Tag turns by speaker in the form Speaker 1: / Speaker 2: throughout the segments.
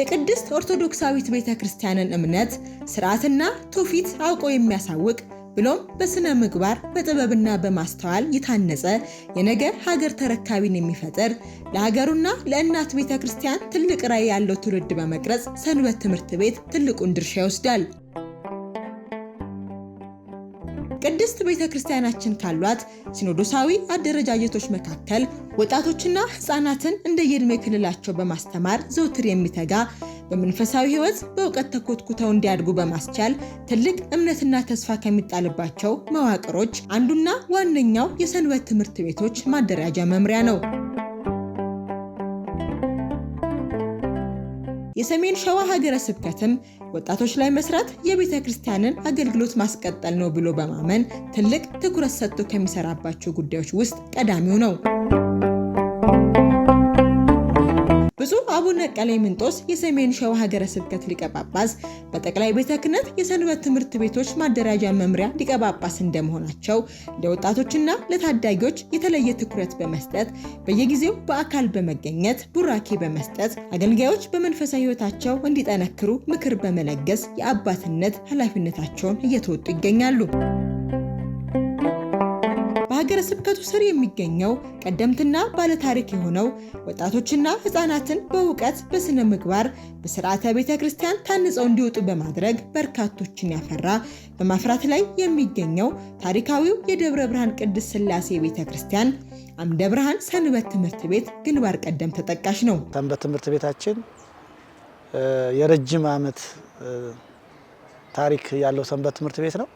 Speaker 1: የቅድስት ኦርቶዶክሳዊት ቤተክርስቲያንን እምነት ስርዓትና ትውፊት አውቆ የሚያሳውቅ ብሎም በስነ ምግባር በጥበብና በማስተዋል የታነጸ የነገ ሀገር ተረካቢን የሚፈጥር ለሀገሩና ለእናት ቤተክርስቲያን ትልቅ ራዕይ ያለው ትውልድ በመቅረጽ ሰንበት ትምህርት ቤት ትልቁን ድርሻ ይወስዳል። ቅድስት ቤተክርስቲያናችን ካሏት ሲኖዶሳዊ አደረጃጀቶች መካከል ወጣቶችና ህፃናትን እንደየእድሜ ክልላቸው በማስተማር ዘውትር የሚተጋ በመንፈሳዊ ህይወት በእውቀት ተኮትኩተው እንዲያድጉ በማስቻል ትልቅ እምነትና ተስፋ ከሚጣልባቸው መዋቅሮች አንዱና ዋነኛው የሰንበት ትምህርት ቤቶች ማደራጃ መምሪያ ነው። የሰሜን ሸዋ ሀገረ ስብከትም ወጣቶች ላይ መስራት የቤተ ክርስቲያንን አገልግሎት ማስቀጠል ነው ብሎ በማመን ትልቅ ትኩረት ሰጥቶ ከሚሰራባቸው ጉዳዮች ውስጥ ቀዳሚው ነው። ብፁዕ አቡነ ቀሌምንጦስ የሰሜን ሸዋ ሀገረ ስብከት ሊቀ ጳጳስ በጠቅላይ ቤተ ክህነት የሰንበት ትምህርት ቤቶች ማደራጃ መምሪያ ሊቀ ጳጳስ እንደመሆናቸው ለወጣቶችና ለታዳጊዎች የተለየ ትኩረት በመስጠት በየጊዜው በአካል በመገኘት ቡራኬ በመስጠት አገልጋዮች በመንፈሳዊ ህይወታቸው እንዲጠነክሩ ምክር በመለገስ የአባትነት ኃላፊነታቸውን እየተወጡ ይገኛሉ። በሀገረ ስብከቱ ስር የሚገኘው ቀደምትና ባለታሪክ የሆነው ወጣቶችና ህፃናትን በእውቀት በስነ ምግባር በስርዓተ ቤተክርስቲያን ታንጸው እንዲወጡ በማድረግ በርካቶችን ያፈራ በማፍራት ላይ የሚገኘው ታሪካዊው የደብረ ብርሃን ቅድስት ሥላሴ ቤተክርስቲያን አምደ ብርሃን ሰንበት ትምህርት ቤት ግንባር ቀደም ተጠቃሽ ነው።
Speaker 2: ሰንበት ትምህርት ቤታችን የረጅም ዓመት ታሪክ ያለው ሰንበት ትምህርት ቤት ነው።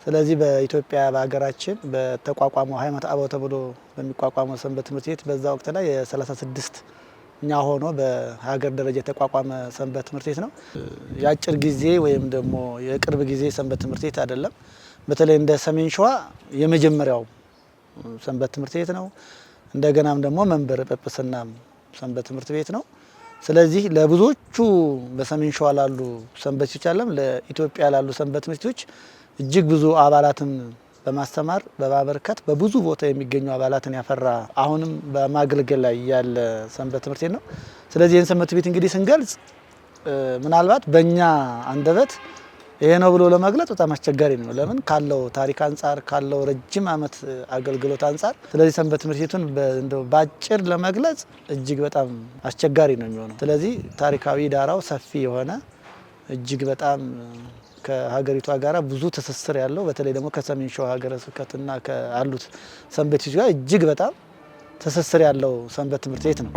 Speaker 2: ስለዚህ በኢትዮጵያ በሀገራችን በተቋቋመው ሃይማኖት አበው ተብሎ በሚቋቋመው ሰንበት ትምህርት ቤት በዛ ወቅት ላይ የ36ኛ ሆኖ በሀገር ደረጃ የተቋቋመ ሰንበት ትምህርት ቤት ነው። የአጭር ጊዜ ወይም ደግሞ የቅርብ ጊዜ ሰንበት ትምህርት ቤት አይደለም። በተለይ እንደ ሰሜን ሸዋ የመጀመሪያው ሰንበት ትምህርት ቤት ነው። እንደገናም ደግሞ መንበረ ጵጵስና ሰንበት ትምህርት ቤት ነው። ስለዚህ ለብዙዎቹ በሰሜን ሸዋ ላሉ ሰንበት ቤቶች አለም ለኢትዮጵያ ላሉ ሰንበት ትምህርት ቤቶች እጅግ ብዙ አባላትን በማስተማር በማበርከት በብዙ ቦታ የሚገኙ አባላትን ያፈራ አሁንም በማገልገል ላይ ያለ ሰንበት ትምህርት ቤት ነው። ስለዚህ ይህን ሰንበት ቤት እንግዲህ ስንገልጽ ምናልባት በእኛ አንደበት ይሄ ነው ብሎ ለመግለጽ በጣም አስቸጋሪ ነው። ለምን ካለው ታሪክ አንጻር ካለው ረጅም ዓመት አገልግሎት አንጻር ስለዚህ ሰንበት ትምህርት ቤቱን እንደው ባጭር ለመግለጽ እጅግ በጣም አስቸጋሪ ነው የሚሆነው። ስለዚህ ታሪካዊ ዳራው ሰፊ የሆነ እጅግ በጣም ከሀገሪቷ ጋራ ብዙ ትስስር ያለው በተለይ ደግሞ ከሰሜን ሸዋ ሀገረ ስብከትና ካሉት ሰንበት ቤቶች ጋር እጅግ በጣም ትስስር ያለው ሰንበት ትምህርት ቤት ነው።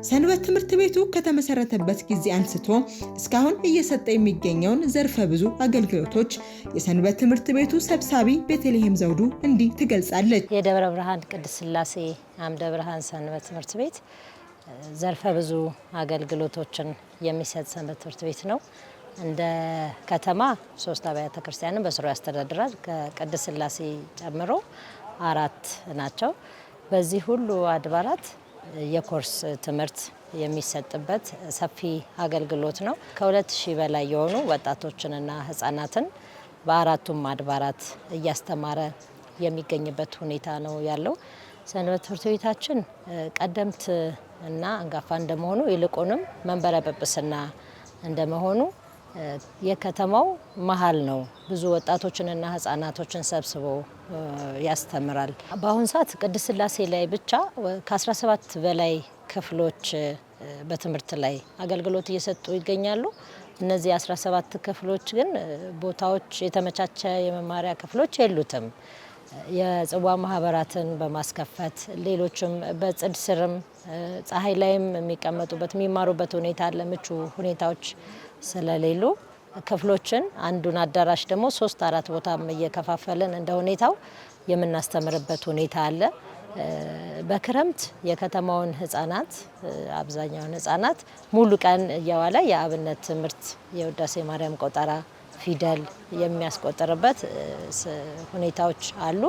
Speaker 1: ሰንበት ትምህርት ቤቱ ከተመሰረተበት ጊዜ አንስቶ እስካሁን እየሰጠ የሚገኘውን ዘርፈ ብዙ አገልግሎቶች የሰንበት ትምህርት ቤቱ ሰብሳቢ ቤተልሔም ዘውዱ እንዲህ ትገልጻለች።
Speaker 3: የደብረ ብርሃን ቅድስት ሥላሴ አምደ ብርሃን ሰንበት ትምህርት ቤት ዘርፈ ብዙ አገልግሎቶችን የሚሰጥ ሰንበት ትምህርት ቤት ነው። እንደ ከተማ 3 አብያተ ክርስቲያንን በስሩ ያስተዳድራል። ከቅድስት ሥላሴ ጨምሮ 4 ናቸው። በዚህ ሁሉ አድባራት የኮርስ ትምህርት የሚሰጥበት ሰፊ አገልግሎት ነው። ከ2000 በላይ የሆኑ ወጣቶችንና ህፃናትን በአራቱም አድባራት እያስተማረ የሚገኝበት ሁኔታ ነው ያለው። ሰንበት ትምህርት ቤታችን ቀደምት እና አንጋፋ እንደመሆኑ ይልቁንም መንበረ ጵጵስና እንደመሆኑ የከተማው መሀል ነው። ብዙ ወጣቶችንና ህፃናቶችን ሰብስቦ ያስተምራል። በአሁን ሰዓት ቅድስት ሥላሴ ላይ ብቻ ከ17 በላይ ክፍሎች በትምህርት ላይ አገልግሎት እየሰጡ ይገኛሉ። እነዚህ 17 ክፍሎች ግን ቦታዎች የተመቻቸ የመማሪያ ክፍሎች የሉትም። የጽዋ ማህበራትን በማስከፈት ሌሎችም በጽድ ስርም ፀሐይ ላይም የሚቀመጡበት የሚማሩበት ሁኔታ ለምቹ ሁኔታዎች ስለሌሉ ክፍሎችን አንዱን አዳራሽ ደግሞ 3-4 ቦታም እየከፋፈልን እንደ ሁኔታው የምናስተምርበት ሁኔታ አለ። በክረምት የከተማውን ህፃናት አብዛኛውን ህፃናት ሙሉ ቀን እየዋለ የአብነት ትምህርት የውዳሴ ማርያም ቆጠራ ፊደል የሚያስቆጥርበት ሁኔታዎች አሉ።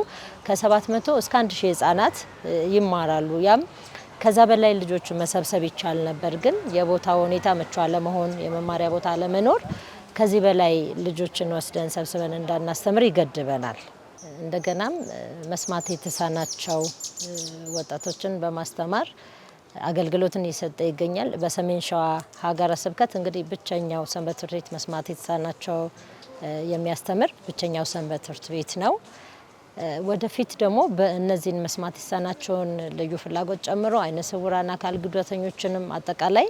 Speaker 3: ከ700 እስከ 1000 ህፃናት ይማራሉ። ያም ከዛ በላይ ልጆች መሰብሰብ ይቻል ነበር፣ ግን የቦታው ሁኔታ ምቹ አለመሆን የመማሪያ ቦታ አለመኖር ከዚህ በላይ ልጆችን ወስደን ሰብስበን እንዳናስተምር ይገድበናል። እንደገናም መስማት የተሳናቸው ወጣቶችን በማስተማር አገልግሎትን እየሰጠ ይገኛል። በሰሜን ሸዋ ሀገረ ስብከት እንግዲህ ብቸኛው ሰንበት ትምህርት ቤት መስማት የተሳናቸው የሚያስተምር ብቸኛው ሰንበት ትምህርት ቤት ነው። ወደፊት ደግሞ በእነዚህን መስማት የተሳናቸውን ልዩ ፍላጎት ጨምሮ አይነ ስውራን አካል ጉዳተኞችንም አጠቃላይ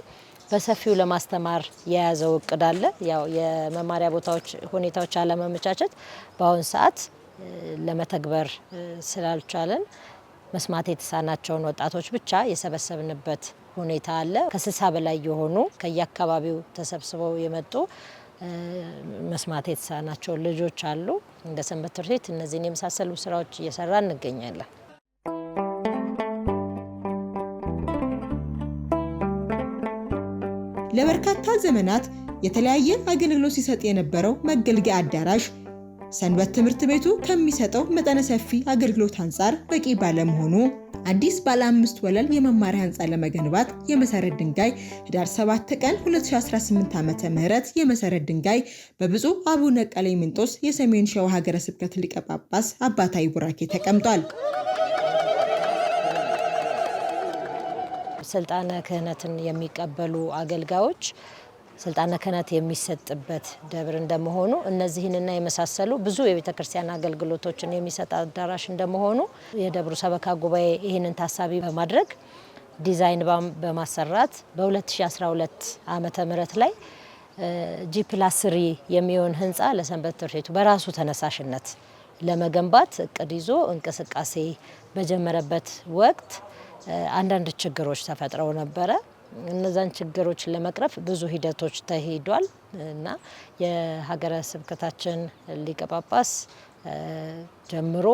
Speaker 3: በሰፊው ለማስተማር የያዘው እቅድ አለ። ያው የመማሪያ ቦታዎች ሁኔታዎች አለመመቻቸት በአሁን ሰዓት ለመተግበር ስላልቻለን መስማት የተሳናቸውን ወጣቶች ብቻ የሰበሰብንበት ሁኔታ አለ። ከ60 በላይ የሆኑ ከየአካባቢው ተሰብስበው የመጡ መስማት የተሳናቸው ልጆች አሉ። እንደ ሰንበት ትምህርት ቤት እነዚህን የመሳሰሉ ስራዎች እየሰራ እንገኛለን።
Speaker 1: ለበርካታ ዘመናት የተለያየ አገልግሎት ሲሰጥ የነበረው መገልገያ አዳራሽ ሰንበት ትምህርት ቤቱ ከሚሰጠው መጠነ ሰፊ አገልግሎት አንጻር በቂ ባለመሆኑ አዲስ ባለ 5 ወለል የመማሪያ ህንፃ ለመገንባት የመሰረት ድንጋይ ህዳር 7 ቀን 2018 ዓ.ም የመሰረት ድንጋይ በብፁዕ አቡነ ቀሌምንጦስ የሰሜን ሸዋ ሀገረ ስብከት ሊቀ ጳጳስ አባታዊ ቡራኬ ተቀምጧል።
Speaker 3: ስልጣነ ክህነትን የሚቀበሉ አገልጋዮች ስልጣነ ክህነት የሚሰጥበት ደብር እንደመሆኑ እነዚህንና የመሳሰሉ ብዙ የቤተክርስቲያን አገልግሎቶችን የሚሰጥ አዳራሽ እንደመሆኑ የደብሩ ሰበካ ጉባኤ ይህንን ታሳቢ በማድረግ ዲዛይን በማሰራት በ2012 ዓመተ ምህረት ላይ G+3 የሚሆን ህንፃ ለሰንበት ትምህርት ቤቱ በራሱ ተነሳሽነት ለመገንባት እቅድ ይዞ እንቅስቃሴ በጀመረበት ወቅት አንዳንድ ችግሮች ተፈጥረው ነበረ። እነዛን ችግሮች ለመቅረፍ ብዙ ሂደቶች ተሄዷል እና የሀገረ ስብከታችን ሊቀ ጳጳስ ጀምሮ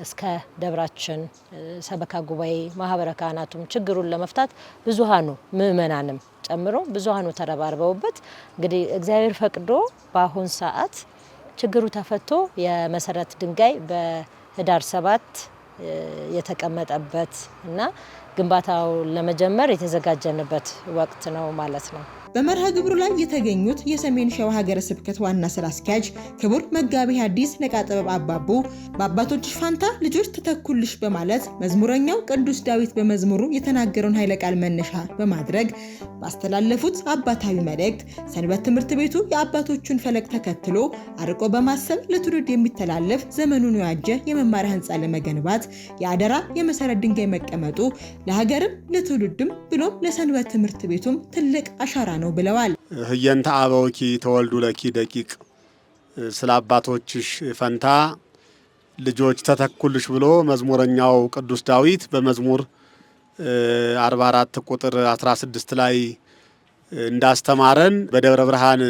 Speaker 3: እስከ ደብራችን ሰበካ ጉባኤ ማህበረ ካህናቱም ችግሩን ለመፍታት ብዙሃኑ ምእመናንም ጨምሮ ብዙሃኑ ተረባርበውበት እንግዲህ እግዚአብሔር ፈቅዶ በአሁን ሰዓት ችግሩ ተፈቶ የመሰረት ድንጋይ በህዳር 7 የተቀመጠበት እና ግንባታው ለመጀመር የተዘጋጀንበት ወቅት ነው ማለት ነው።
Speaker 1: በመርሃ ግብሩ ላይ የተገኙት የሰሜን ሸዋ ሀገረ ስብከት ዋና ስራ አስኪያጅ ክቡር መጋቢ ሐዲስ ነቃጥበብ አባቡ በአባቶችሽ ፋንታ ልጆች ተተኩልሽ በማለት መዝሙረኛው ቅዱስ ዳዊት በመዝሙሩ የተናገረውን ኃይለ ቃል መነሻ በማድረግ ባስተላለፉት አባታዊ መልእክት ሰንበት ትምህርት ቤቱ የአባቶቹን ፈለግ ተከትሎ አርቆ በማሰብ ለትውልድ የሚተላለፍ ዘመኑን የዋጀ የመማሪያ ህንፃ ለመገንባት የአደራ የመሰረት ድንጋይ መቀመጡ ለሀገርም ለትውልድም ብሎም ለሰንበት ትምህርት ቤቱም ትልቅ አሻራ ነው ብለዋል።
Speaker 4: ህየንተ አበውኪ ተወልዱ ለኪ ደቂቅ ስለ አባቶችሽ ፈንታ ልጆች ተተኩልሽ ብሎ መዝሙረኛው ቅዱስ ዳዊት በመዝሙር 44 ቁጥር 16 ላይ እንዳስተማረን በደብረ ብርሃን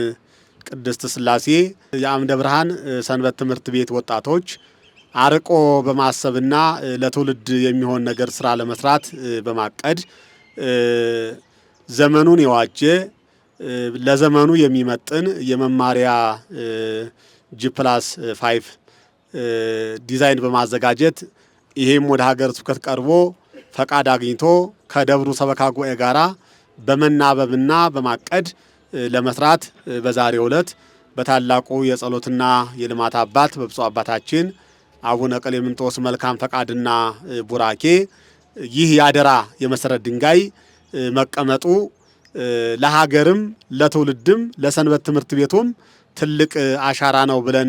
Speaker 4: ቅድስት ሥላሴ የአምደ ብርሃን ሰንበት ትምህርት ቤት ወጣቶች አርቆ በማሰብና ለትውልድ የሚሆን ነገር ስራ ለመስራት በማቀድ ዘመኑን የዋጀ ለዘመኑ የሚመጥን የመማሪያ G+5 ዲዛይን በማዘጋጀት ይሄም ወደ ሀገረ ስብከት ቀርቦ ፈቃድ አግኝቶ ከደብሩ ሰበካ ጉባኤ ጋራ በመናበብና በማቀድ ለመስራት በዛሬው ዕለት በታላቁ የጸሎትና የልማት አባት በብፁዕ አባታችን አቡነ ቀሌምንጦስ መልካም ፈቃድና ቡራኬ ይህ ያደራ የመሰረት ድንጋይ መቀመጡ ለሀገርም ለትውልድም ለሰንበት ትምህርት ቤቱም ትልቅ አሻራ ነው ብለን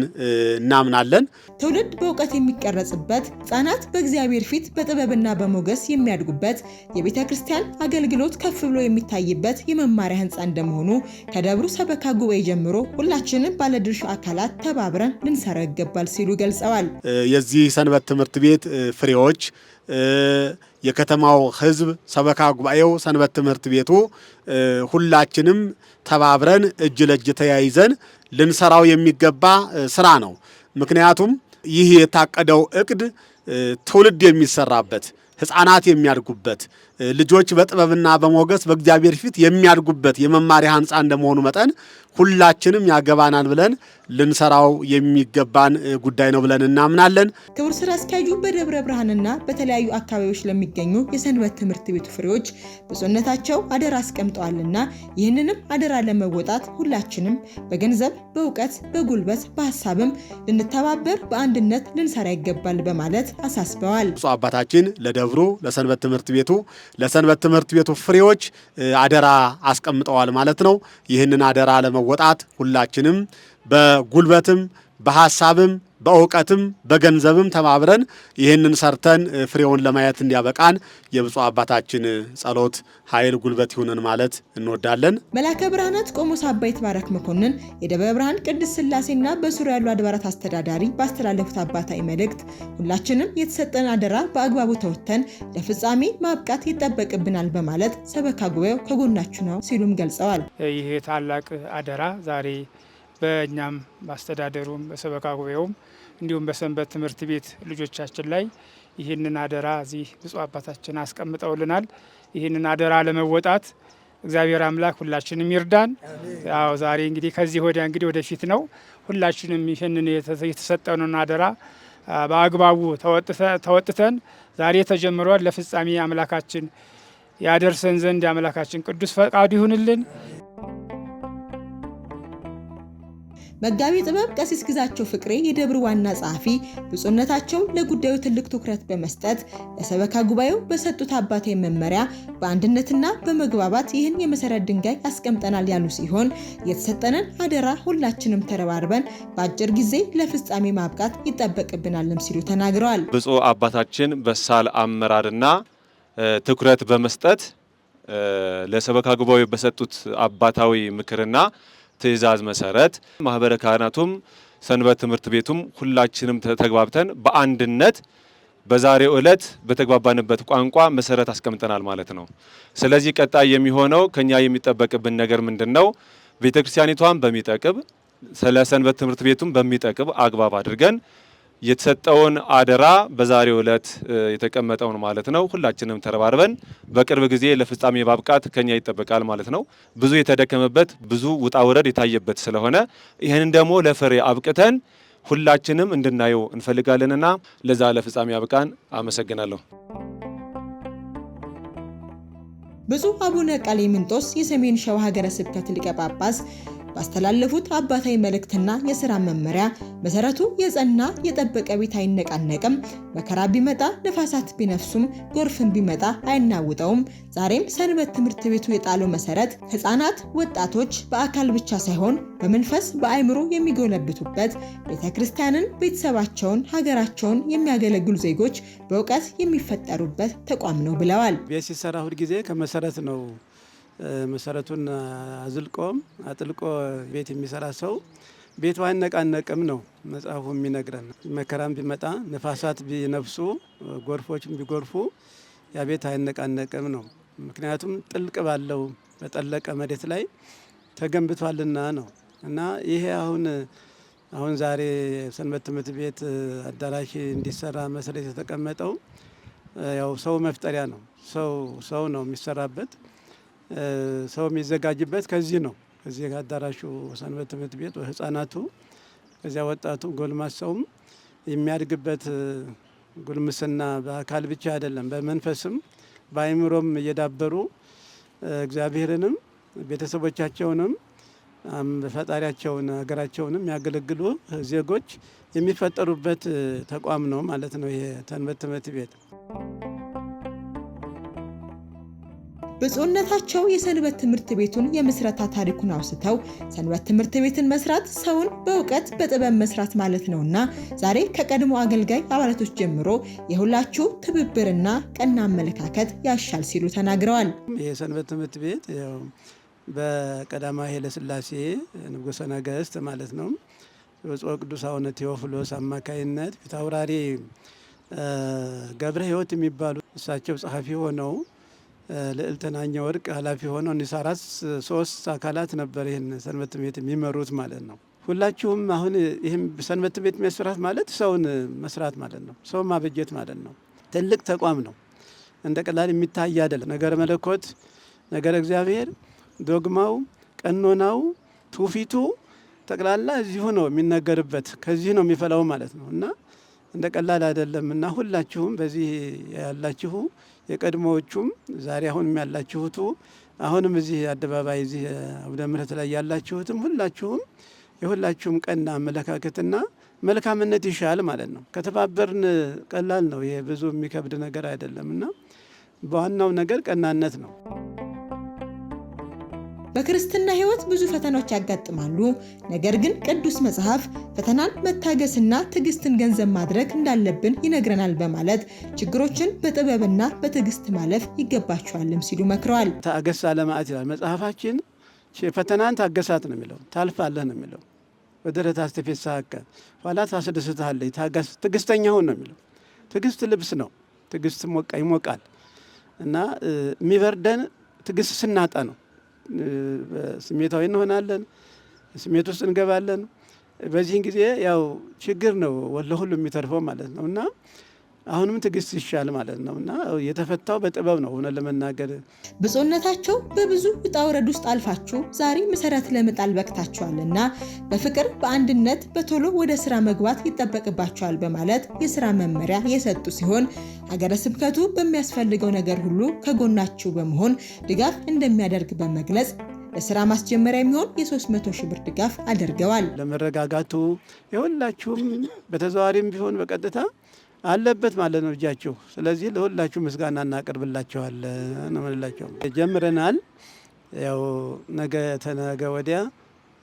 Speaker 4: እናምናለን።
Speaker 1: ትውልድ በእውቀት የሚቀረጽበት፣ ሕፃናት በእግዚአብሔር ፊት በጥበብና በሞገስ የሚያድጉበት፣ የቤተ ክርስቲያን አገልግሎት ከፍ ብሎ የሚታይበት የመማሪያ ህንፃ እንደመሆኑ ከደብሩ ሰበካ ጉባኤ ጀምሮ ሁላችንም ባለድርሻ አካላት ተባብረን ልንሰራ ይገባል ሲሉ ገልጸዋል።
Speaker 4: የዚህ ሰንበት ትምህርት ቤት ፍሬዎች የከተማው ህዝብ፣ ሰበካ ጉባኤው፣ ሰንበት ትምህርት ቤቱ ሁላችንም ተባብረን እጅ ለእጅ ተያይዘን ልንሰራው የሚገባ ስራ ነው። ምክንያቱም ይህ የታቀደው እቅድ ትውልድ የሚሰራበት፣ ሕፃናት የሚያድጉበት፣ ልጆች በጥበብና በሞገስ በእግዚአብሔር ፊት የሚያድጉበት የመማሪያ ህንፃ እንደመሆኑ መጠን ሁላችንም ያገባናል ብለን ልንሰራው የሚገባን ጉዳይ ነው ብለን እናምናለን።
Speaker 1: ክቡር ስራ አስኪያጁ በደብረ ብርሃንና በተለያዩ አካባቢዎች ለሚገኙ የሰንበት ትምህርት ቤቱ ፍሬዎች ብፁዕነታቸው አደራ አስቀምጠዋልና ይህንንም አደራ ለመወጣት ሁላችንም በገንዘብ፣ በእውቀት፣ በጉልበት፣ በሀሳብም ልንተባበር በአንድነት ልንሰራ ይገባል በማለት አሳስበዋል።
Speaker 4: ብፁዕ አባታችን ለደብሩ ለሰንበት ትምህርት ቤቱ ለሰንበት ትምህርት ቤቱ ፍሬዎች አደራ አስቀምጠዋል ማለት ነው። ይህንን አደራ ለመወጣት ሁላችንም በጉልበትም በሐሳብም በእውቀትም በገንዘብም ተባብረን ይህንን ሰርተን ፍሬውን ለማየት እንዲያበቃን የብፁዕ አባታችን ጸሎት ኃይል ጉልበት ይሁንን ማለት እንወዳለን።
Speaker 1: መላከ ብርሃናት ቆሞስ አባ ይትባረክ መኮንን የደብረ ብርሃን ቅድስት ሥላሴና በዙሪያ ያሉ አድባራት አስተዳዳሪ ባስተላለፉት አባታዊ መልእክት ሁላችንም የተሰጠን አደራ በአግባቡ ተወጥተን ለፍጻሜ ማብቃት ይጠበቅብናል በማለት ሰበካ ጉባኤው ከጎናችሁ ነው ሲሉም ገልጸዋል።
Speaker 5: ይህ ታላቅ አደራ ዛሬ በእኛም በአስተዳደሩም በሰበካ ጉባኤውም እንዲሁም በሰንበት ትምህርት ቤት ልጆቻችን ላይ ይህንን አደራ እዚህ ብፁዕ አባታችን አስቀምጠውልናል። ይህንን አደራ ለመወጣት እግዚአብሔር አምላክ ሁላችንም ይርዳን። ያው ዛሬ እንግዲህ ከዚህ ወዲያ እንግዲህ ወደፊት ነው። ሁላችንም ይህንን የተሰጠንን አደራ በአግባቡ ተወጥተን ዛሬ ተጀምሯል ለፍጻሜ አምላካችን ያደርሰን ዘንድ የአምላካችን ቅዱስ ፈቃዱ ይሁንልን።
Speaker 1: መጋቢ ጥበብ ቀሲስ ግዛቸው ፍቅሬ የደብር ዋና ጸሐፊ ብፁዕነታቸው ለጉዳዩ ትልቅ ትኩረት በመስጠት ለሰበካ ጉባኤው በሰጡት አባታዊ መመሪያ በአንድነትና በመግባባት ይህን የመሰረት ድንጋይ አስቀምጠናል ያሉ ሲሆን የተሰጠንን አደራ ሁላችንም ተረባርበን በአጭር ጊዜ ለፍጻሜ ማብቃት ይጠበቅብናልም ሲሉ ተናግረዋል።
Speaker 6: ብፁዕ አባታችን በሳል አመራርና ትኩረት በመስጠት ለሰበካ ጉባኤው በሰጡት አባታዊ ምክርና ትእዛዝ መሰረት ማህበረ ካህናቱም ሰንበት ትምህርት ቤቱም ሁላችንም ተግባብተን በአንድነት በዛሬው ዕለት በተግባባንበት ቋንቋ መሰረት አስቀምጠናል ማለት ነው። ስለዚህ ቀጣይ የሚሆነው ከኛ የሚጠበቅብን ነገር ምንድነው? ቤተክርስቲያኒቷን በሚጠቅም ስለ ሰንበት ትምህርት ቤቱም በሚጠቅም አግባብ አድርገን የተሰጠውን አደራ በዛሬው ዕለት የተቀመጠውን ማለት ነው ሁላችንም ተረባርበን በቅርብ ጊዜ ለፍጻሜ ማብቃት ከኛ ይጠበቃል ማለት ነው። ብዙ የተደከመበት ብዙ ውጣ ውረድ የታየበት ስለሆነ ይህንን ደግሞ ለፍሬ አብቅተን ሁላችንም እንድናየው እንፈልጋለንና ለዛ ለፍጻሜ አብቃን። አመሰግናለሁ።
Speaker 1: ብፁዕ አቡነ ቀሌምንጦስ የሰሜን ሸዋ ሀገረ ስብከት ሊቀ ጳጳስ ባስተላለፉት አባታዊ መልእክትና የሥራ መመሪያ መሰረቱ የጸና የጠበቀ ቤት አይነቃነቅም፣ መከራ ቢመጣ ነፋሳት ቢነፍሱም ጎርፍን ቢመጣ አይናውጠውም። ዛሬም ሰንበት ትምህርት ቤቱ የጣለው መሰረት ሕፃናት፣ ወጣቶች በአካል ብቻ ሳይሆን በመንፈስ በአእምሮ የሚጎለብቱበት ቤተክርስቲያንን፣ ቤተሰባቸውን፣ ሀገራቸውን የሚያገለግሉ ዜጎች በእውቀት የሚፈጠሩበት ተቋም ነው ብለዋል።
Speaker 7: ቤት ሲሰራ ሁል ጊዜ ከመሰረት ነው። መሰረቱን አዝልቆም አጥልቆ ቤት የሚሰራ ሰው ቤቱ አይነቃነቅም ነው መጽሐፉ የሚነግረን። መከራም ቢመጣ ነፋሳት ቢነፍሱ ጎርፎችም ቢጎርፉ ያ ቤት አይነቃነቅም ነው። ምክንያቱም ጥልቅ ባለው በጠለቀ መሬት ላይ ተገንብቷልና ነው። እና ይሄ አሁን ዛሬ ሰንበት ትምህርት ቤት አዳራሽ እንዲሰራ መሰረት የተቀመጠው ያው ሰው መፍጠሪያ ነው። ሰው ነው የሚሰራበት ሰው የሚዘጋጅበት ከዚህ ነው። ከዚህ አዳራሹ ሰንበት ትምህርት ቤት ህፃናቱ ከዚያ ወጣቱ ጎልማሳውም የሚያድግበት ጉልምስና በአካል ብቻ አይደለም በመንፈስም በአእምሮም እየዳበሩ እግዚአብሔርንም ቤተሰቦቻቸውንም ፈጣሪያቸውን ሀገራቸውንም ያገለግሉ ዜጎች የሚፈጠሩበት ተቋም ነው ማለት ነው ይሄ ሰንበት ትምህርት ቤት።
Speaker 1: ብፁዕነታቸው የሰንበት ትምህርት ቤቱን የምስረታ ታሪኩን አውስተው ሰንበት ትምህርት ቤትን መስራት ሰውን በእውቀት በጥበብ መስራት ማለት ነውና ዛሬ ከቀድሞ አገልጋይ አባላቶች ጀምሮ የሁላችሁ ትብብርና ቀና አመለካከት ያሻል ሲሉ ተናግረዋል።
Speaker 7: የሰንበት ትምህርት ቤት ያው በቀዳማዊ ኃይለ ሥላሴ ንጉሠ ነገሥት ማለት ነው ብፁዕ ቅዱስ አቡነ ቴዎፍሎስ አማካይነት ፊታውራሪ ገብረ ሕይወት የሚባሉ እሳቸው ጸሐፊ ሆነው ልዕልተናኛ ወርቅ ኃላፊ ሆነው እንዲሰራት 3 አካላት ነበር ይህን ሰንበት ቤት የሚመሩት ማለት ነው። ሁላችሁም አሁን ይህም ሰንበት ቤት መስራት ማለት ሰውን መስራት ማለት ነው። ሰው ማበጀት ማለት ነው። ትልቅ ተቋም ነው። እንደ ቀላል የሚታይ አይደለም። ነገረ መለኮት፣ ነገረ እግዚአብሔር፣ ዶግማው፣ ቀኖናው፣ ትውፊቱ ጠቅላላ እዚሁ ነው የሚነገርበት። ከዚህ ነው የሚፈላው ማለት ነው እና እንደ ቀላል አይደለም እና ሁላችሁም በዚህ ያላችሁ የቀድሞዎቹም ዛሬ አሁንም ያላችሁት አሁንም እዚህ አደባባይ እዚህ አውደ ምሕረት ላይ ያላችሁትም ሁላችሁም የሁላችሁም ቀና አመለካከትና መልካምነት ይሻል ማለት ነው። ከተባበርን ቀላል ነው። ይሄ ብዙ የሚከብድ ነገር አይደለምና በዋናው ነገር ቀናነት ነው።
Speaker 1: በክርስትና ሕይወት ብዙ ፈተናዎች ያጋጥማሉ። ነገር ግን ቅዱስ መጽሐፍ ፈተናን መታገስና ትዕግስትን ገንዘብ ማድረግ እንዳለብን ይነግረናል በማለት ችግሮችን በጥበብና በትዕግስት ማለፍ ይገባቸዋልም ሲሉ መክረዋል።
Speaker 7: ታገስ አለማት ይላል መጽሐፋችን። ፈተናን ታገሳት ነው የሚለው፣ ታልፋለህ ነው የሚለው። ወደረታ አስተፈሳከ ኋላ ታስደስታለህ፣ ታገስ፣ ትዕግስተኛ ሁን ነው የሚለው። ትዕግስት ልብስ ነው። ትዕግስት ይሞቃል እና የሚበርደን ትዕግስት ስናጣ ነው። ስሜታዊ እንሆናለን፣ ስሜት ውስጥ እንገባለን። በዚህን ጊዜ ያው ችግር ነው ለሁሉ የሚተርፈው ማለት ነው እና አሁንም ትዕግስት ይሻል ማለት ነው እና የተፈታው በጥበብ ነው ሆነ ለመናገር።
Speaker 1: ብፁዕነታቸው በብዙ ውጣ ውረድ ውስጥ አልፋችሁ ዛሬ መሰረት ለመጣል በቅታችኋልና በፍቅር በአንድነት በቶሎ ወደ ስራ መግባት ይጠበቅባችኋል በማለት የስራ መመሪያ የሰጡ ሲሆን ሀገረ ስብከቱ በሚያስፈልገው ነገር ሁሉ ከጎናችሁ በመሆን ድጋፍ እንደሚያደርግ በመግለጽ ለስራ ማስጀመሪያ የሚሆን የ300 ሺህ ብር ድጋፍ አድርገዋል።
Speaker 7: ለመረጋጋቱ የሁላችሁም በተዘዋዋሪም ቢሆን በቀጥታ አለበት ማለት ነው እጃችሁ። ስለዚህ ለሁላችሁ ምስጋና እናቀርብላችኋለን እንላችሁ። ጀምረናል። ያው ነገ ተነገ ወዲያ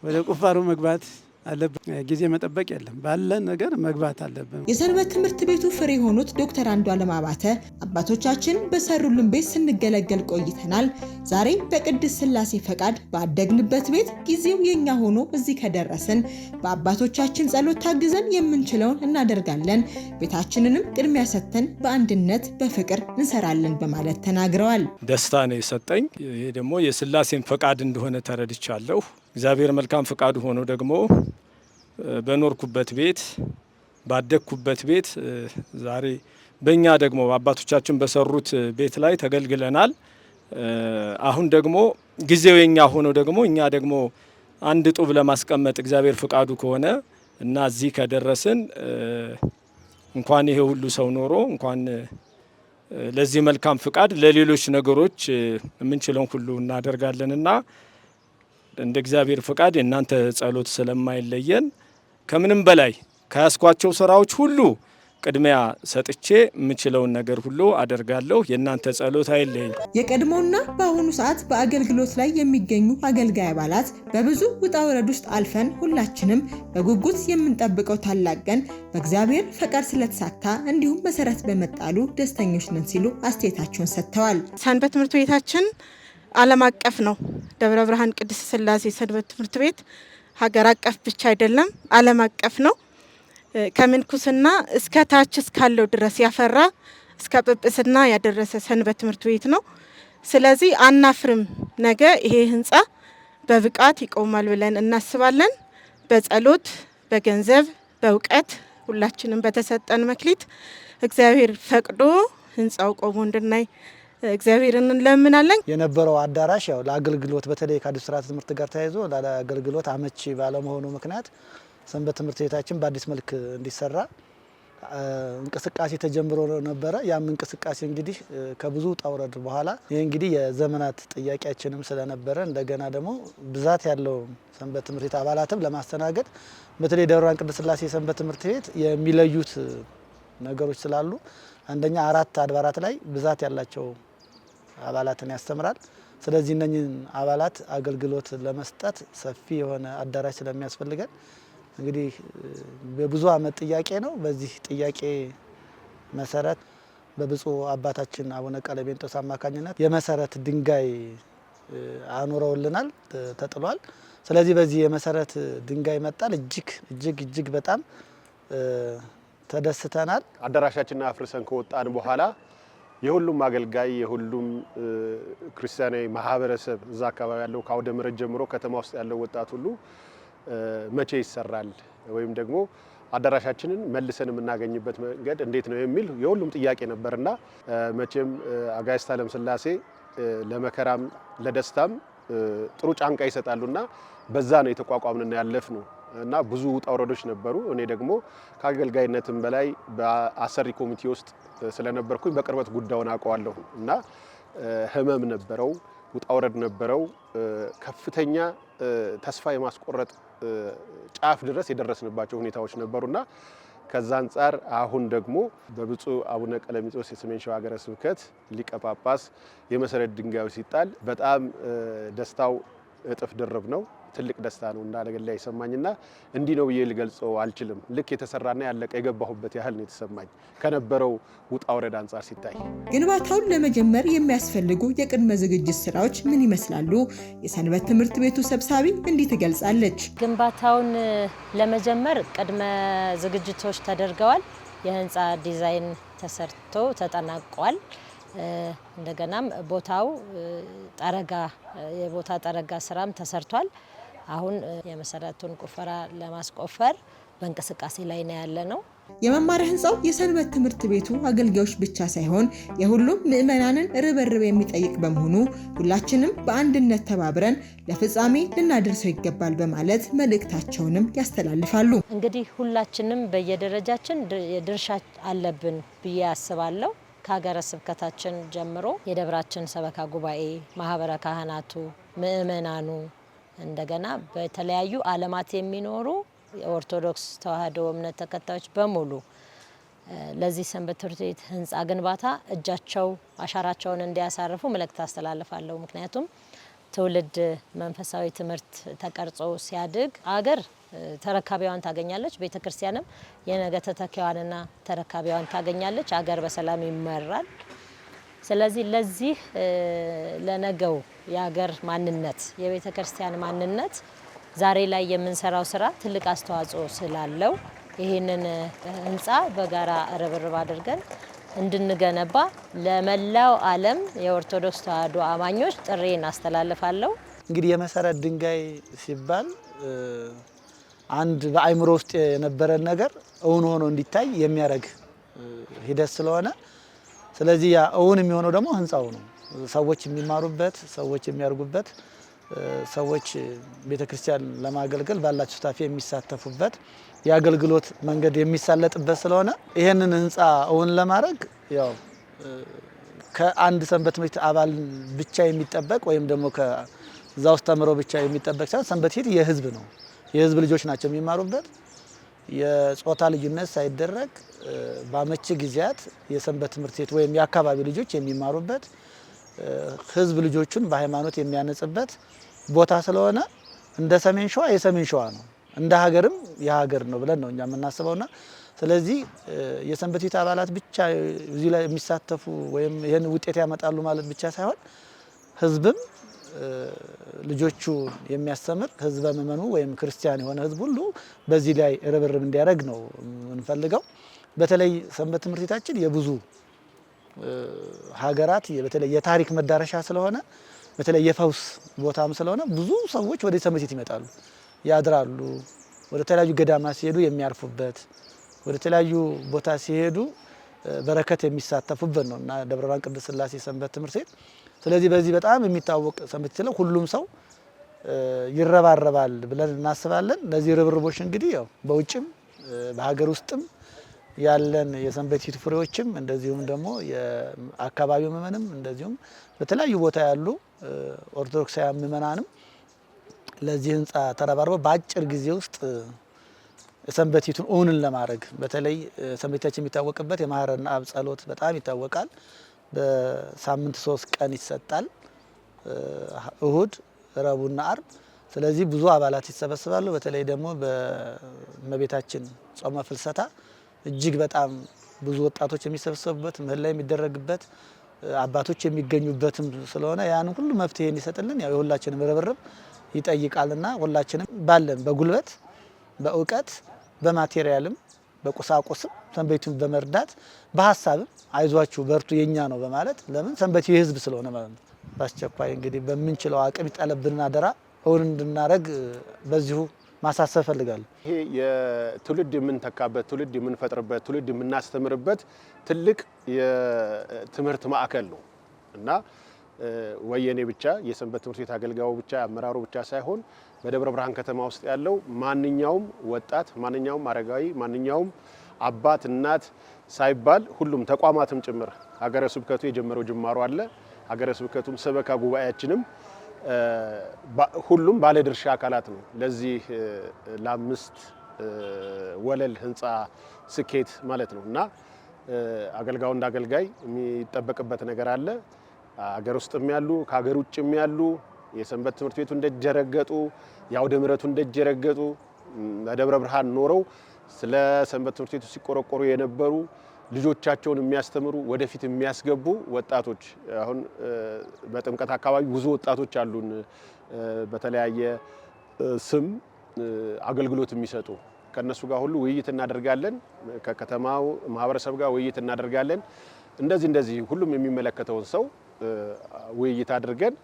Speaker 7: ወደ ቁፋሮ መግባት አለብን። ጊዜ መጠበቅ የለም። ባለን ነገር መግባት አለብን።
Speaker 1: የሰንበት ትምህርት ቤቱ ፍሬ የሆኑት ዶክተር አንዷለም አባተ አባቶቻችን በሰሩልን ቤት ስንገለገል ቆይተናል። ዛሬ በቅድስት ሥላሴ ፈቃድ ባደግንበት ቤት ጊዜው የኛ ሆኖ እዚህ ከደረስን በአባቶቻችን ጸሎት ታግዘን የምንችለውን እናደርጋለን። ቤታችንንም ቅድሚያ ሰጥተን በአንድነት በፍቅር እንሰራለን በማለት ተናግረዋል።
Speaker 8: ደስታ ነው የሰጠኝ። ይሄ ደግሞ የሥላሴን ፈቃድ እንደሆነ ተረድቻለሁ። እግዚአብሔር መልካም ፈቃዱ ሆኖ ደግሞ በኖርኩበት ቤት ባደግኩበት ቤት ዛሬ በእኛ ደግሞ አባቶቻችን በሰሩት ቤት ላይ ተገልግለናል። አሁን ደግሞ ጊዜው የኛ ሆኖ ደግሞ እኛ ደግሞ አንድ ጡብ ለማስቀመጥ እግዚአብሔር ፈቃዱ ከሆነ እና እዚህ ከደረስን እንኳን ይሄ ሁሉ ሰው ኖሮ እንኳን ለዚህ መልካም ፈቃድ ለሌሎች ነገሮች የምንችለውን ሁሉ እናደርጋለንና እንደ እግዚአብሔር ፈቃድ የእናንተ ጸሎት ስለማይለየን ከምንም በላይ ከያስኳቸው ስራዎች ሁሉ ቅድሚያ ሰጥቼ የምችለውን ነገር ሁሉ አደርጋለሁ። የእናንተ ጸሎት አይለየኝ።
Speaker 1: የቀድሞና በአሁኑ ሰዓት በአገልግሎት ላይ የሚገኙ አገልጋይ አባላት በብዙ ውጣ ውረድ ውስጥ አልፈን ሁላችንም በጉጉት የምንጠብቀው ታላቅ ቀን በእግዚአብሔር ፈቃድ ስለተሳካ እንዲሁም መሰረት በመጣሉ ደስተኞች ነን ሲሉ አስተያየታቸውን ሰጥተዋል።
Speaker 9: ሰንበት ትምህርት ቤታችን ዓለም አቀፍ ነው። ደብረ ብርሃን ቅድስት ሥላሴ ሰንበት ትምህርት ቤት ሀገር አቀፍ ብቻ አይደለም፣ ዓለም አቀፍ ነው። ከምንኩስና እስከ ታች እስካለው ድረስ ያፈራ እስከ ጵጵስና ያደረሰ ሰንበት ትምህርት ቤት ነው። ስለዚህ አናፍርም። ነገ ይሄ ህንጻ በብቃት ይቆማል ብለን እናስባለን። በጸሎት፣ በገንዘብ፣ በእውቀት ሁላችንም በተሰጠን መክሊት እግዚአብሔር ፈቅዶ ህንጻው ቆሞ እንድናይ እግዚአብሔርን እንለምናለን።
Speaker 2: የነበረው አዳራሽ ያው ለአገልግሎት በተለይ ከአዲስ ስርዓተ ትምህርት ጋር ተያይዞ ለአገልግሎት አመቺ ባለመሆኑ ምክንያት ሰንበት ትምህርት ቤታችን በአዲስ መልክ እንዲሰራ እንቅስቃሴ ተጀምሮ ነበረ። ያም እንቅስቃሴ እንግዲህ ከብዙ ውጣ ውረድ በኋላ ይህ እንግዲህ የዘመናት ጥያቄያችንም ስለነበረ እንደገና ደግሞ ብዛት ያለው ሰንበት ትምህርት ቤት አባላትም ለማስተናገድ በተለይ ደብረ ብርሃን ቅድስት ሥላሴ ሰንበት ትምህርት ቤት የሚለዩት ነገሮች ስላሉ አንደኛ 4 አድባራት ላይ ብዛት ያላቸው አባላትን ያስተምራል። ስለዚህ እነኚህን አባላት አገልግሎት ለመስጠት ሰፊ የሆነ አዳራሽ ስለሚያስፈልገን እንግዲህ በብዙ አመት ጥያቄ ነው። በዚህ ጥያቄ መሰረት በብፁዕ አባታችን አቡነ ቀለሜንጦስ አማካኝነት የመሰረት ድንጋይ አኑረውልናል፣ ተጥሏል። ስለዚህ በዚህ የመሰረት ድንጋይ መጣል እጅግ በጣም ተደስተናል።
Speaker 10: አዳራሻችንን አፍርሰን ከወጣን በኋላ የሁሉም አገልጋይ የሁሉም ክርስቲያናዊ ማህበረሰብ እዛ አካባቢ ያለው ከአውደ ምሕረት ጀምሮ ከተማ ውስጥ ያለው ወጣት ሁሉ መቼ ይሰራል ወይም ደግሞ አዳራሻችንን መልሰን የምናገኝበት መንገድ እንዴት ነው የሚል የሁሉም ጥያቄ ነበርና መቼም አጋዕዝተ ዓለም ሥላሴ ለመከራም ለደስታም ጥሩ ጫንቃ ይሰጣሉና በዛ ነው የተቋቋምንና ያለፍነው እና ብዙ ውጣ ውረዶች ነበሩ። እኔ ደግሞ ከአገልጋይነትም በላይ በአሰሪ ኮሚቴ ውስጥ ስለነበርኩኝ በቅርበት ጉዳዩን አውቀዋለሁ እና ህመም ነበረው፣ ውጣ ውረድ ነበረው፣ ከፍተኛ ተስፋ የማስቆረጥ ጫፍ ድረስ የደረስንባቸው ሁኔታዎች ነበሩና ከዛ አንጻር አሁን ደግሞ በብፁዕ አቡነ ቀለሚጦስ የሰሜን ሸዋ ሀገረ ስብከት ሊቀ ጳጳስ የመሰረት ድንጋዩ ሲጣል በጣም ደስታው እጥፍ ድርብ ነው። ትልቅ ደስታ ነው እንዳለገላ ይሰማኝና እንዲህ ነው ብዬ ልገልጸው አልችልም። ልክ የተሰራና ያለቀ የገባሁበት ያህል ነው የተሰማኝ ከነበረው ውጣ ውረድ አንጻር ሲታይ።
Speaker 1: ግንባታውን ለመጀመር የሚያስፈልጉ የቅድመ ዝግጅት ስራዎች ምን ይመስላሉ? የሰንበት ትምህርት ቤቱ ሰብሳቢ እንዲህ ትገልጻለች።
Speaker 3: ግንባታውን ለመጀመር ቅድመ ዝግጅቶች ተደርገዋል። የህንፃ ዲዛይን ተሰርቶ ተጠናቋል። እንደገናም ቦታው የቦታ ጠረጋ ስራም ተሰርቷል። አሁን የመሰረቱን ቁፈራ ለማስቆፈር በእንቅስቃሴ ላይ ነው ያለነው።
Speaker 1: የመማሪያ ህንፃው የሰንበት ትምህርት ቤቱ አገልጋዮች ብቻ ሳይሆን የሁሉም ምዕመናንን ርብርብ የሚጠይቅ በመሆኑ ሁላችንም በአንድነት ተባብረን ለፍጻሜ ልናደርሰው ይገባል በማለት መልእክታቸውንም ያስተላልፋሉ።
Speaker 3: እንግዲህ ሁላችንም በየደረጃችን ድርሻ አለብን ብዬ አስባለሁ። ከሀገረ ስብከታችን ጀምሮ የደብራችን ሰበካ ጉባኤ፣ ማህበረ ካህናቱ፣ ምእመናኑ እንደገና በተለያዩ ዓለማት የሚኖሩ የኦርቶዶክስ ተዋሕዶ እምነት ተከታዮች በሙሉ ለዚህ ሰንበት ትምህርት ቤት ህንፃ ግንባታ እጃቸው አሻራቸውን እንዲያሳርፉ መልእክት አስተላልፋለሁ። ምክንያቱም ትውልድ መንፈሳዊ ትምህርት ተቀርጾ ሲያድግ አገር ተረካቢዋን ታገኛለች፣ ቤተክርስቲያንም የነገ ተተኪዋንና ተረካቢዋን ታገኛለች፣ አገር በሰላም ይመራል። ስለዚህ ለዚህ ለነገው የአገር ማንነት የቤተክርስቲያን ማንነት ዛሬ ላይ የምንሰራው ስራ ትልቅ አስተዋጽኦ ስላለው ይህንን ህንፃ በጋራ ርብርብ አድርገን እንድንገነባ ለመላው ዓለም የኦርቶዶክስ ተዋሕዶ አማኞች ጥሪን አስተላልፋለሁ።
Speaker 2: እንግዲህ የመሰረት ድንጋይ ሲባል አንድ በአይምሮ ውስጥ የነበረን ነገር እውን ሆኖ እንዲታይ የሚያደርግ ሂደት ስለሆነ ስለዚህ ያ እውን የሚሆነው ደግሞ ህንፃው ነው። ሰዎች የሚማሩበት፣ ሰዎች የሚያርጉበት፣ ሰዎች ቤተክርስቲያን ለማገልገል ባላቸው ስታፊ የሚሳተፉበት የአገልግሎት መንገድ የሚሳለጥበት ስለሆነ ይሄንን ህንፃ እውን ለማድረግ ያው ከአንድ ሰንበት ትምህርት አባል ብቻ የሚጠበቅ ወይም ደግሞ ከዛ ውስጥ ተምሮ ብቻ የሚጠበቅ ሳይሆን ሰንበት ትምህርት የህዝብ ነው። የህዝብ ልጆች ናቸው የሚማሩበት። የጾታ ልዩነት ሳይደረግ በአመቺ ጊዜያት የሰንበት ትምህርት ቤት ወይም የአካባቢ ልጆች የሚማሩበት ህዝብ ልጆቹን በሃይማኖት የሚያነጽበት ቦታ ስለሆነ እንደ ሰሜን ሸዋ የሰሜን ሸዋ ነው፣ እንደ ሀገርም የሀገር ነው ብለን ነው እኛ የምናስበውና ስለዚህ የሰንበት ቤት አባላት ብቻ እዚህ ላይ የሚሳተፉ ወይም ይሄን ውጤት ያመጣሉ ማለት ብቻ ሳይሆን ህዝብም ልጆቹ የሚያስተምር ህዝበ ምእመኑ ወይም ክርስቲያን የሆነ ህዝብ ሁሉ በዚህ ላይ ርብርብ እንዲያደርግ ነው የምንፈልገው። በተለይ ሰንበት ትምህርት ቤታችን የብዙ ሀገራት በተለይ የታሪክ መዳረሻ ስለሆነ በተለይ የፈውስ ቦታም ስለሆነ ብዙ ሰዎች ወደ ሰንበት ቤት ይመጣሉ፣ ያድራሉ። ወደ ተለያዩ ገዳማት ሲሄዱ የሚያርፉበት፣ ወደ ተለያዩ ቦታ ሲሄዱ በረከት የሚሳተፉበት ነው እና ደብረ ብርሃን ቅድስት ሥላሴ ሰንበት ትምህርት ቤት ስለዚህ በዚህ በጣም የሚታወቅ ሰንበት ቤት ነው። ሁሉም ሰው ይረባረባል ብለን እናስባለን። ለዚህ ርብርቦች እንግዲህ ያው በውጭም በሀገር ውስጥም ያለን የሰንበት ቤት ፍሬዎችም እንደዚሁም ደግሞ የአካባቢው ምእመንም እንደዚሁም በተለያዩ ቦታ ያሉ ኦርቶዶክሳውያን ምእመናንም ለዚህ ህንፃ ተረባርበው በአጭር ጊዜ ውስጥ ሰንበት ቤቱን እውን ለማድረግ በተለይ ሰንበት ቤታችን የሚታወቅበት የማህረና አብ ጸሎት በጣም ይታወቃል። በሳምንት 3 ቀን ይሰጣል፣ እሁድ፣ ረቡዕና አርብ። ስለዚህ ብዙ አባላት ይሰበሰባሉ። በተለይ ደግሞ በእመቤታችን ጾመ ፍልሰታ እጅግ በጣም ብዙ ወጣቶች የሚሰበሰቡበት ምህላ የሚደረግበት አባቶች የሚገኙበትም ስለሆነ ያን ሁሉ መፍትሄ እንዲሰጥልን ያው የሁላችንም ርብርብ ይጠይቃልና ሁላችንም ባለን በጉልበት በእውቀት በማቴሪያልም በቁሳቁስም ሰንበቱን በመርዳት በሐሳብም አይዟችሁ በርቱ የኛ ነው በማለት ለምን ሰንበቱ የህዝብ ስለሆነ ማለት ነው። በአስቸኳይ እንግዲህ በምንችለው አቅም ይጣለብን አደራ እውን እንድናረግ በዚሁ ማሳሰብ ፈልጋለሁ።
Speaker 10: ይሄ የትውልድ የምንተካበት፣ ትውልድ የምንፈጥርበት፣ ትውልድ የምናስተምርበት ትልቅ የትምህርት ማዕከል ነው እና ወየኔ ብቻ የሰንበት ትምህርት ቤት አገልጋዩ ብቻ አመራሩ ብቻ ሳይሆን በደብረ ብርሃን ከተማ ውስጥ ያለው ማንኛውም ወጣት፣ ማንኛውም አረጋዊ፣ ማንኛውም አባት እናት ሳይባል ሁሉም ተቋማትም ጭምር ሀገረ ስብከቱ የጀመረው ጅማሮ አለ። ሀገረ ስብከቱም ሰበካ ጉባኤያችንም ሁሉም ባለድርሻ አካላት ነው ለዚህ ለ5 ወለል ህንፃ ስኬት ማለት ነው እና አገልጋዩ እንደ አገልጋይ የሚጠበቅበት ነገር አለ። አገር ውስጥም ያሉ ከሀገር ውጭም ያሉ የሰንበት ትምህርት ቤቱ እንደጀረገጡ የአውደ ምሕረቱ እንደጀረገጡ በደብረ ብርሃን ኖረው ስለ ሰንበት ትምህርት ቤቱ ሲቆረቆሩ የነበሩ ልጆቻቸውን የሚያስተምሩ ወደፊት የሚያስገቡ ወጣቶች አሁን በጥምቀት አካባቢ ብዙ ወጣቶች አሉን በተለያየ ስም አገልግሎት የሚሰጡ ከነሱ ጋር ሁሉ ውይይት እናደርጋለን። ከከተማው ማህበረሰብ ጋር ውይይት እናደርጋለን። እንደዚህ ሁሉም የሚመለከተውን ሰው ውይይት አድርገን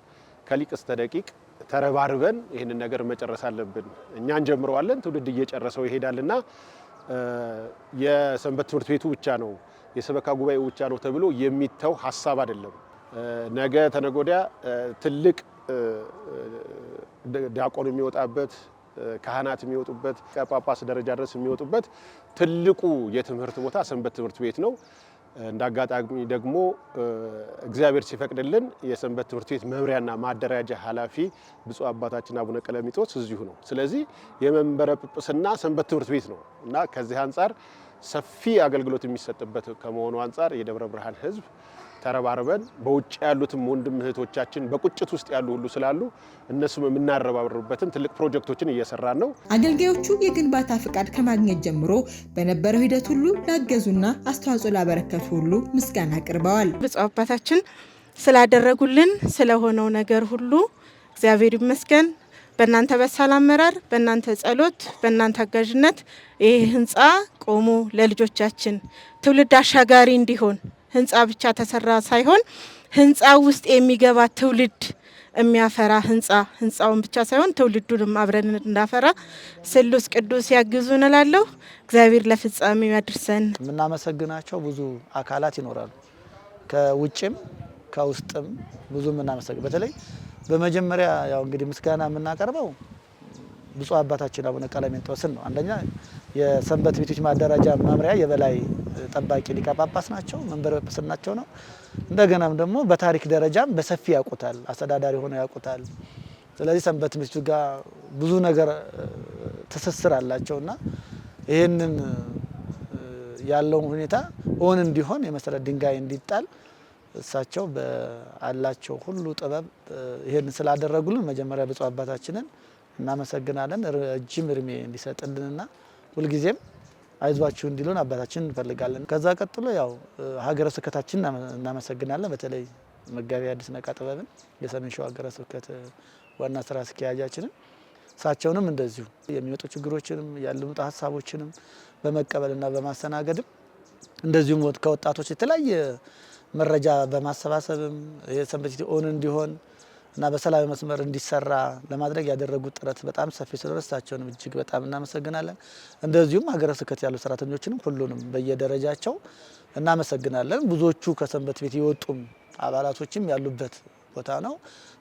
Speaker 10: ከሊቅ እስከ ደቂቅ ተረባርበን ይህንን ነገር መጨረስ አለብን። እኛ እንጀምረዋለን፣ ትውልድ እየጨረሰው ይሄዳልና የሰንበት ትምህርት ቤቱ ብቻ ነው የሰበካ ጉባኤው ብቻ ነው ተብሎ የሚተው ሀሳብ አይደለም። ነገ ተነጎዳ ትልቅ ዲያቆን የሚወጣበት ካህናት የሚወጡበት ጳጳስ ደረጃ ድረስ የሚወጡበት ትልቁ የትምህርት ቦታ ሰንበት ትምህርት ቤት ነው። እንዳጋጣሚ ደግሞ እግዚአብሔር ሲፈቅድልን የሰንበት ትምህርት ቤት መምሪያና ማደራጃ ኃላፊ ብፁዕ አባታችን አቡነ ቀለሚጦስ እዚሁ ነው። ስለዚህ የመንበረ ጵጵስና ሰንበት ትምህርት ቤት ነው እና ከዚህ አንጻር ሰፊ አገልግሎት የሚሰጥበት ከመሆኑ አንጻር የደብረ ብርሃን ሕዝብ ተረባርበን በውጭ ያሉትም ወንድም እህቶቻችን በቁጭት ውስጥ ያሉ ሁሉ ስላሉ እነሱም የምናረባብሩበትን ትልቅ ፕሮጀክቶችን እየሰራን ነው።
Speaker 1: አገልጋዮቹ የግንባታ ፍቃድ ከማግኘት ጀምሮ በነበረው ሂደት ሁሉ ላገዙና አስተዋጽኦ ላበረከቱ ሁሉ ምስጋና አቅርበዋል።
Speaker 9: ብፁዕ አባታችን ስላደረጉልን ስለሆነው ነገር ሁሉ እግዚአብሔር ይመስገን። በእናንተ በሳል አመራር፣ በእናንተ ጸሎት፣ በእናንተ አጋዥነት ይህ ህንፃ ቆሞ ለልጆቻችን ትውልድ አሻጋሪ እንዲሆን ህንፃ ብቻ ተሰራ ሳይሆን ህንፃ ውስጥ የሚገባ ትውልድ የሚያፈራ ህንፃውን ብቻ ሳይሆን ትውልዱንም አብረን እንዳፈራ ስሉስ ቅዱስ ያግዙን እላለሁ። እግዚአብሔር ለፍጻሜው ያድርሰን።
Speaker 2: የምናመሰግናቸው ብዙ አካላት ይኖራሉ። ከውጭም ከውስጥም ብዙ የምናመሰግን በተለይ በመጀመሪያ ያው እንግዲህ ምስጋና የምናቀርበው ብፁዕ አባታችን አቡነ ቀለሚጦስን ነው። አንደኛ የሰንበት ቤቶች ማደራጃ መምሪያ የበላይ ጠባቂ ሊቀ ጳጳስ ናቸው፣ መንበረ ጵጵስናቸው ነው። እንደገናም ደግሞ በታሪክ ደረጃም በሰፊ ያውቁታል፣ አስተዳዳሪ ሆነው ያውቁታል። ስለዚህ ሰንበት ትምህርት ቤቱ ጋር ብዙ ነገር ትስስር አላቸውና ይህንን ያለውን ሁኔታ ኦን እንዲሆን የመሰረት ድንጋይ እንዲጣል እሳቸው በአላቸው ሁሉ ጥበብ ይሄን ስላደረጉልን መጀመሪያ ብፁዕ አባታችንን እናመሰግናለን። ረጅም እድሜ እንዲሰጥልንና ሁልጊዜም አይዟችሁ እንዲሉን አባታችን እንፈልጋለን። ከዛ ቀጥሎ ያው ሀገረ ስብከታችን እናመሰግናለን። በተለይ መጋቢ አዲስ ነቃ ጥበብን የሰሜን ሸዋ ሀገረ ስብከት ዋና ስራ አስኪያጃችንን እሳቸውንም እንደዚሁ የሚመጡ ችግሮችንም ያሉት ሀሳቦችንም በመቀበልና በማስተናገድም እንደዚሁም ከወጣቶች የተለያየ መረጃ በማሰባሰብም የሰንበት ኦን እንዲሆን እና በሰላም መስመር እንዲሰራ ለማድረግ ያደረጉት ጥረት በጣም ሰፊ ስለሆነ እሳቸውንም እጅግ በጣም እናመሰግናለን። እንደዚሁም ሀገረ ስብከት ያሉ ሰራተኞችንም ሁሉንም በየደረጃቸው እናመሰግናለን። ብዙዎቹ ከሰንበት ቤት የወጡም አባላቶችም ያሉበት ቦታ ነው።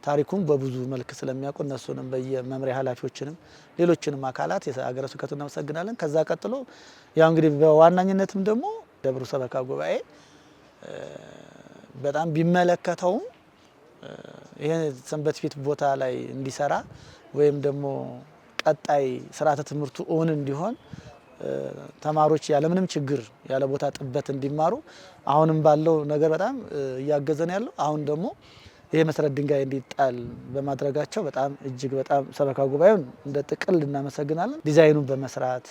Speaker 2: ታሪኩም በብዙ መልክ ስለሚያውቁ እነሱንም በየመምሪያ ኃላፊዎችንም ሌሎችንም አካላት የሀገረ ስብከቱን እናመሰግናለን። ከዛ ቀጥሎ ያው እንግዲህ በዋናኝነትም ደግሞ ደብሩ ሰበካ ጉባኤ በጣም ቢመለከተውም ይሄ ሰንበት ቤት ቦታ ላይ እንዲሰራ ወይም ደግሞ ቀጣይ ስርዓተ ትምህርቱ ኦን እንዲሆን ተማሪዎች ያለምንም ችግር ያለ ቦታ ጥበት እንዲማሩ አሁንም ባለው ነገር በጣም እያገዘን ያለው አሁን ደግሞ ይሄ መሰረት ድንጋይ እንዲጣል በማድረጋቸው በጣም እጅግ በጣም ሰበካ ጉባኤውን እንደ ጥቅል እናመሰግናለን። ዲዛይኑን በመስራት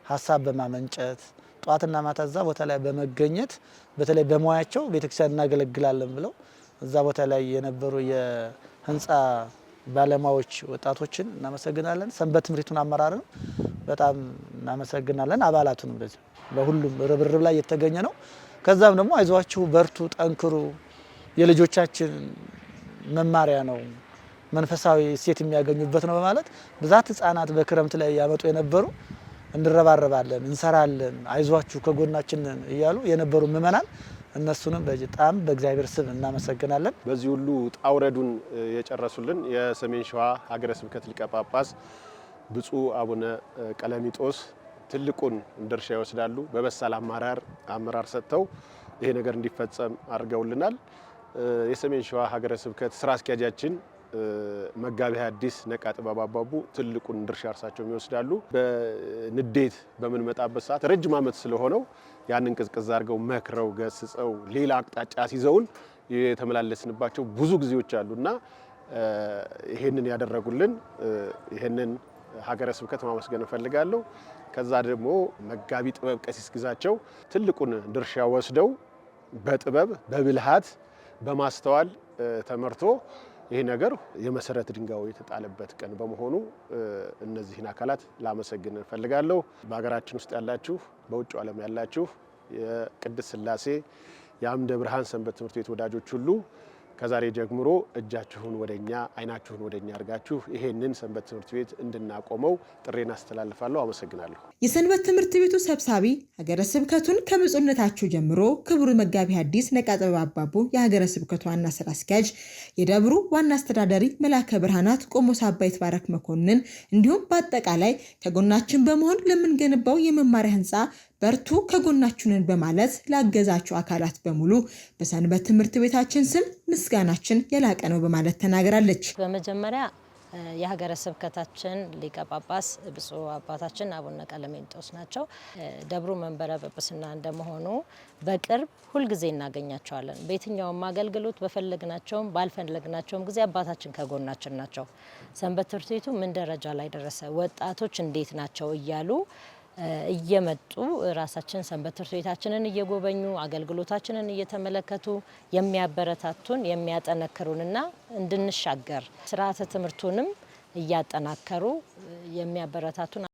Speaker 2: ሀሳብ በማመንጨት ጧትና ማታ እዛ ቦታ ላይ በመገኘት በተለይ በሙያቸው ቤተክርስቲያን እናገለግላለን ብለው እዛ ቦታ ላይ የነበሩ የህንፃ ባለሙያዎች ወጣቶችን እናመሰግናለን። ሰንበት ትምህርቱን አመራርን በጣም እናመሰግናለን። አባላቱንም በዚህ በሁሉም ርብርብ ላይ የተገኘ ነው። ከዛም ደግሞ አይዟችሁ፣ በርቱ፣ ጠንክሩ፣ የልጆቻችን መማሪያ ነው፣ መንፈሳዊ እሴት የሚያገኙበት ነው በማለት ብዛት ህፃናት በክረምት ላይ ያመጡ የነበሩ እንረባረባለን፣ እንሰራለን፣ አይዟችሁ ከጎናችን እያሉ የነበሩ ምእመናን እነሱንም በጣም በእግዚአብሔር ስም እናመሰግናለን።
Speaker 10: በዚህ ሁሉ ጣውረዱን የጨረሱልን የሰሜን ሸዋ ሀገረ ስብከት ሊቀ ጳጳስ ብፁዕ አቡነ ቀለሚጦስ ትልቁን ድርሻ ይወስዳሉ። በበሳል አመራር ሰጥተው ይሄ ነገር እንዲፈጸም አድርገውልናል። የሰሜን ሸዋ ሀገረ ስብከት ስራ አስኪያጃችን መጋቢ ሐዲስ ነቃ ጥበብ አባቡ ትልቁን ድርሻ እርሳቸው ይወስዳሉ። በንዴት በምንመጣበት ሰዓት ረጅም ዓመት ስለሆነው ያንን ቅዝቅዝ አድርገው መክረው ገስጸው ሌላ አቅጣጫ ሲዘውን የተመላለስንባቸው ብዙ ጊዜዎች አሉና ይሄንን ያደረጉልን ይሄንን ሀገረ ስብከት ማመስገን እፈልጋለሁ። ከዛ ደግሞ መጋቢ ጥበብ ቀሲስ ግዛቸው ትልቁን ድርሻ ወስደው በጥበብ በብልሃት በማስተዋል ተመርቶ ይሄ ነገር የመሰረት ድንጋዩ የተጣለበት ቀን በመሆኑ እነዚህን አካላት ላመሰግን እፈልጋለሁ። በሀገራችን ውስጥ ያላችሁ በውጭ ዓለም ያላችሁ የቅድስት ሥላሴ የአምደ ብርሃን ሰንበት ትምህርት ቤት ወዳጆች ሁሉ ከዛሬ ጀምሮ እጃችሁን ወደኛ አይናችሁን ወደኛ አድርጋችሁ ይሄንን ሰንበት ትምህርት ቤት እንድናቆመው ጥሬን አስተላልፋለሁ። አመሰግናለሁ።
Speaker 1: የሰንበት ትምህርት ቤቱ ሰብሳቢ ሀገረ ስብከቱን ከብፁዕነታቸው ጀምሮ ክቡር መጋቢ ሐዲስ ነቃ ጥበብ አባቡ የሀገረ ስብከቱ ዋና ስራ አስኪያጅ፣ የደብሩ ዋና አስተዳዳሪ መላከ ብርሃናት ቆሞስ አባ ይትባረክ መኮንን እንዲሁም በአጠቃላይ ከጎናችን በመሆን ለምንገነባው የመማሪያ ህንፃ በርቱ ከጎናችንን በማለት ላገዛችሁ አካላት በሙሉ በሰንበት ትምህርት ቤታችን ስም ምስጋናችን የላቀ ነው በማለት ተናግራለች።
Speaker 3: በመጀመሪያ የሀገረ ስብከታችን ሊቀ ጳጳስ ብፁዕ አባታችን አቡነ ቀለሜንጦስ ናቸው። ደብሩ መንበረ ጵጵስና እንደመሆኑ በቅርብ ሁልጊዜ እናገኛቸዋለን። በየትኛውም አገልግሎት በፈለግናቸውም ባልፈለግናቸውም ጊዜ አባታችን ከጎናችን ናቸው። ሰንበት ትምህርት ቤቱ ምን ደረጃ ላይ ደረሰ፣ ወጣቶች እንዴት ናቸው እያሉ እየመጡ ራሳችን ሰንበት ትምህርት ቤታችንን እየጎበኙ አገልግሎታችንን እየተመለከቱ የሚያበረታቱን የሚያጠነክሩንና እንድንሻገር ስርዓተ ትምህርቱንም እያጠናከሩ የሚያበረታቱን